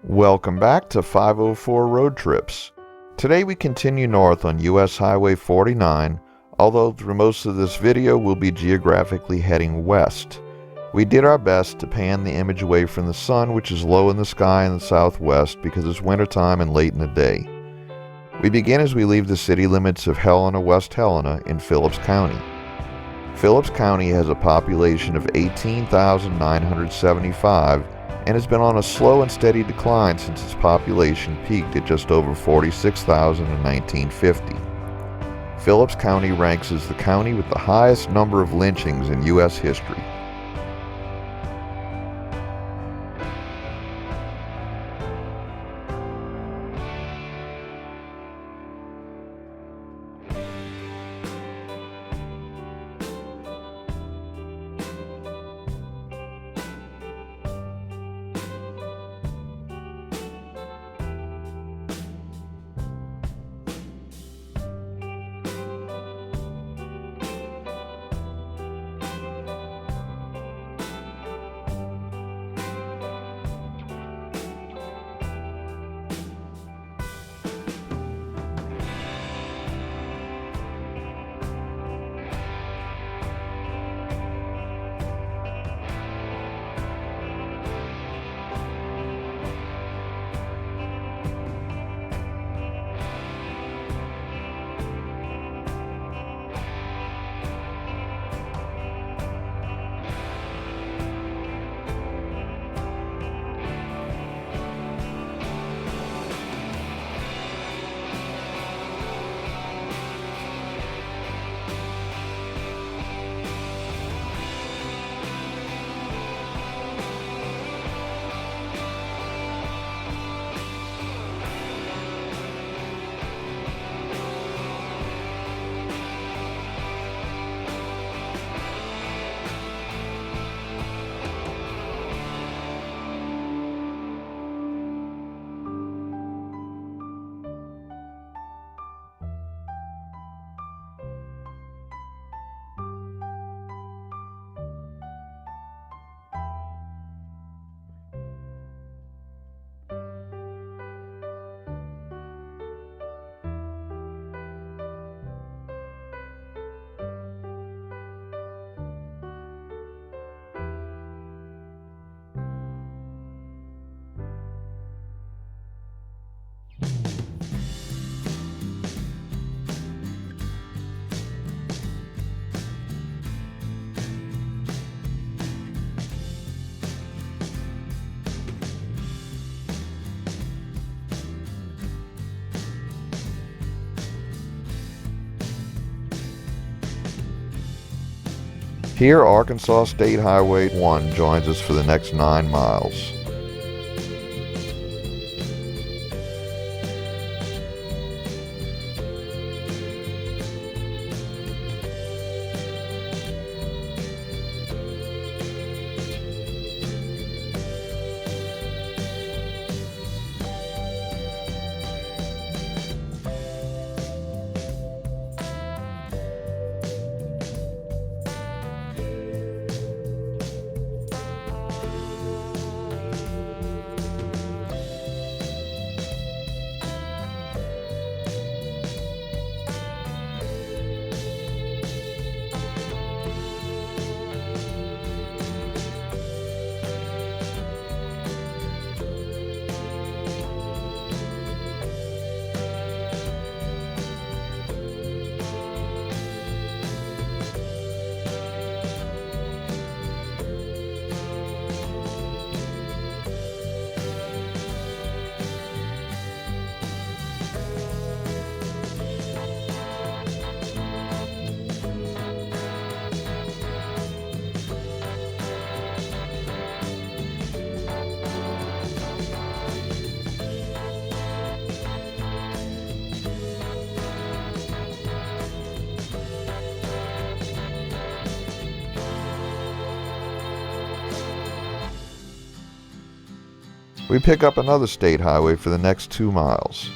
Welcome back to 504 Road Trips. Today we continue north on US Highway 49, although through most of this video we'll be geographically heading west. We did our best to pan the image away from the sun, which is low in the sky in the southwest because it's wintertime and late in the day. We begin as we leave the city limits of Helena-West Helena in Phillips County. Phillips County has a population of 18,975 and has been on a slow and steady decline since its population peaked at just over 46,000 in 1950. Phillips County ranks as the county with the highest number of lynchings in U.S. history. Here, Arkansas State Highway 1 joins us for the next 9 miles. We pick up another state highway for the next 2 miles.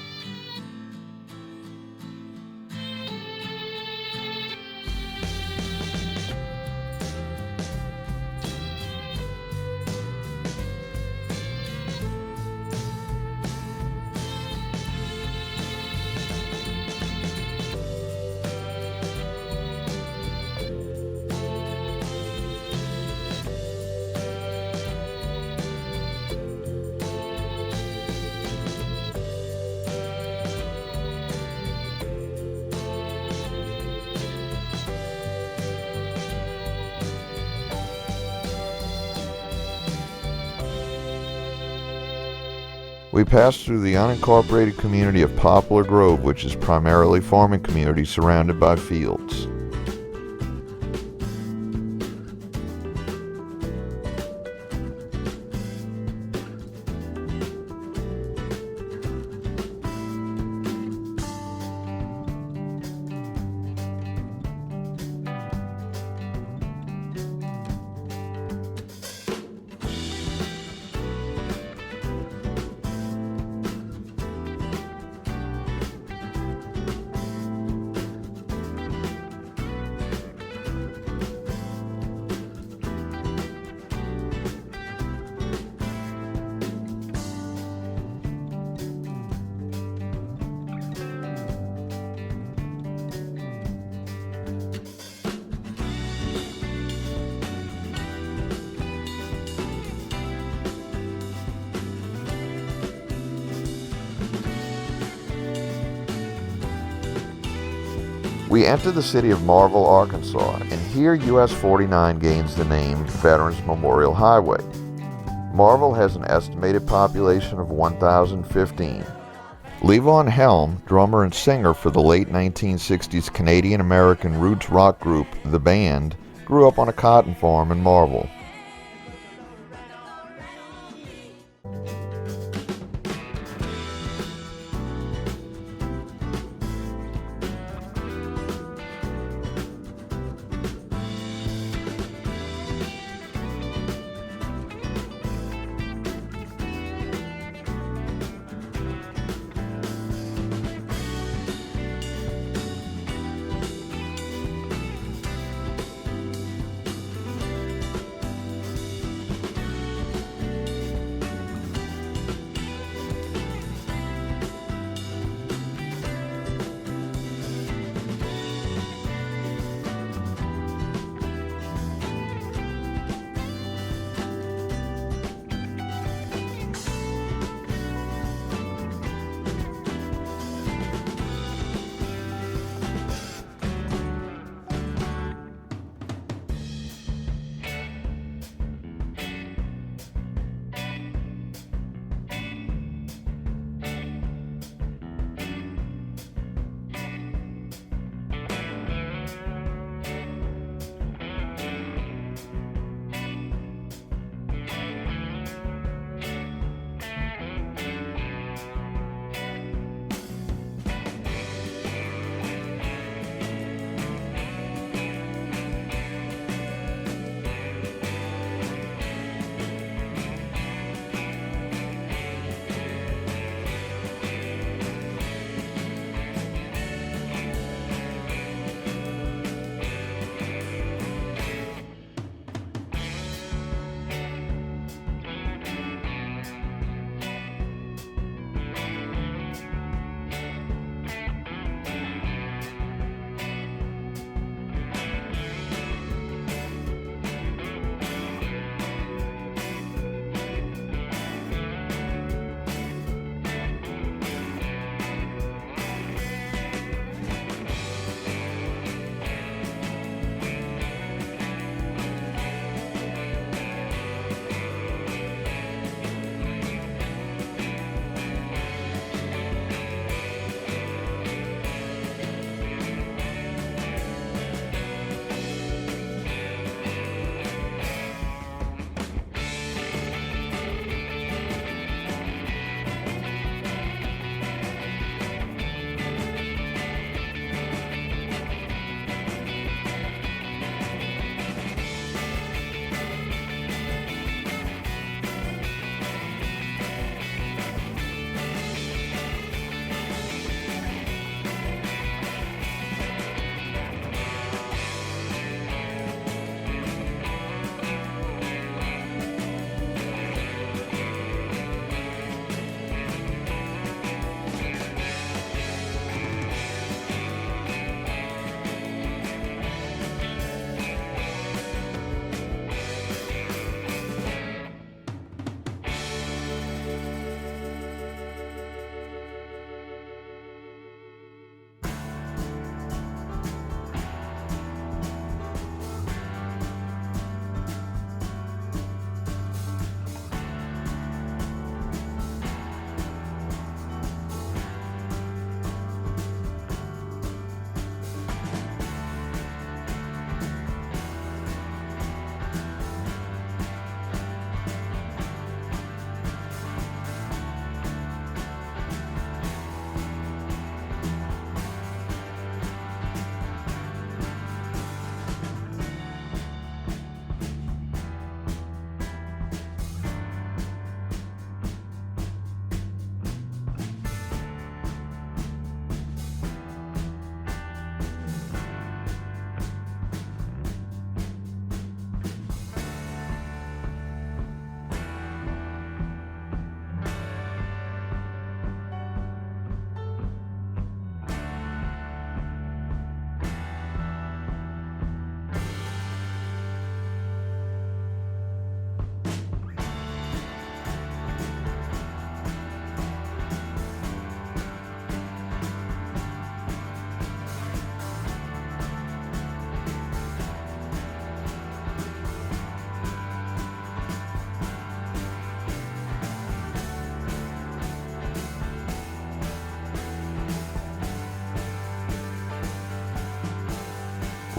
We passed through the unincorporated community of Poplar Grove, which is primarily farming community surrounded by fields. We enter the city of Marvell, Arkansas, and here US 49 gains the name Veterans Memorial Highway. Marvell has an estimated population of 1,015. Levon Helm, drummer and singer for the late 1960s Canadian-American roots rock group The Band, grew up on a cotton farm in Marvell.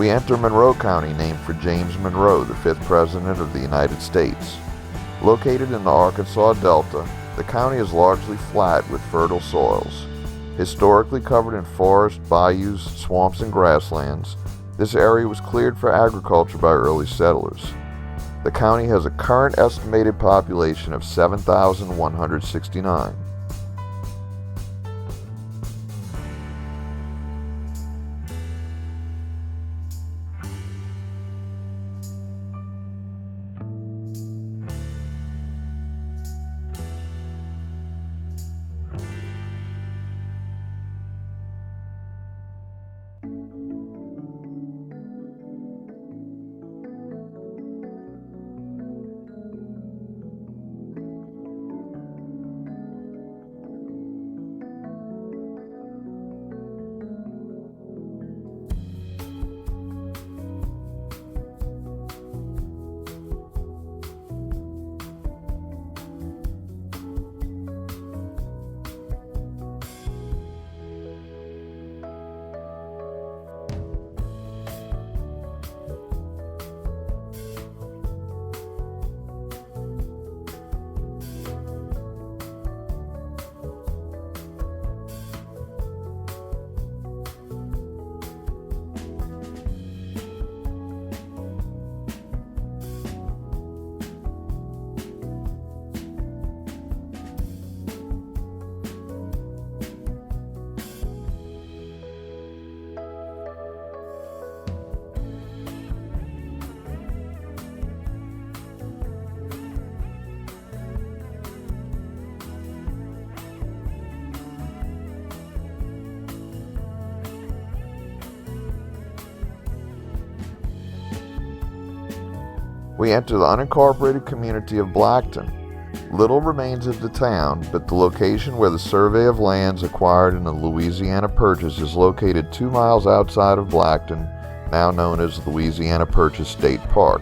We enter Monroe County, named for James Monroe, the 5th President of the United States. Located in the Arkansas Delta, the county is largely flat with fertile soils. Historically covered in forests, bayous, swamps, and grasslands, this area was cleared for agriculture by early settlers. The county has a current estimated population of 7,169. We enter the unincorporated community of Blackton. Little remains of the town, but the location where the survey of lands acquired in the Louisiana Purchase is located 2 miles outside of Blackton, now known as Louisiana Purchase State Park.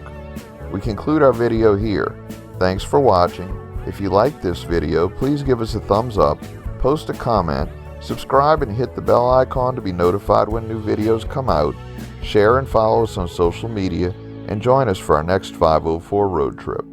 We conclude our video here. Thanks for watching. If you liked this video, please give us a thumbs up, post a comment, subscribe and hit the bell icon to be notified when new videos come out, share and follow us on social media, and join us for our next 504 road trip.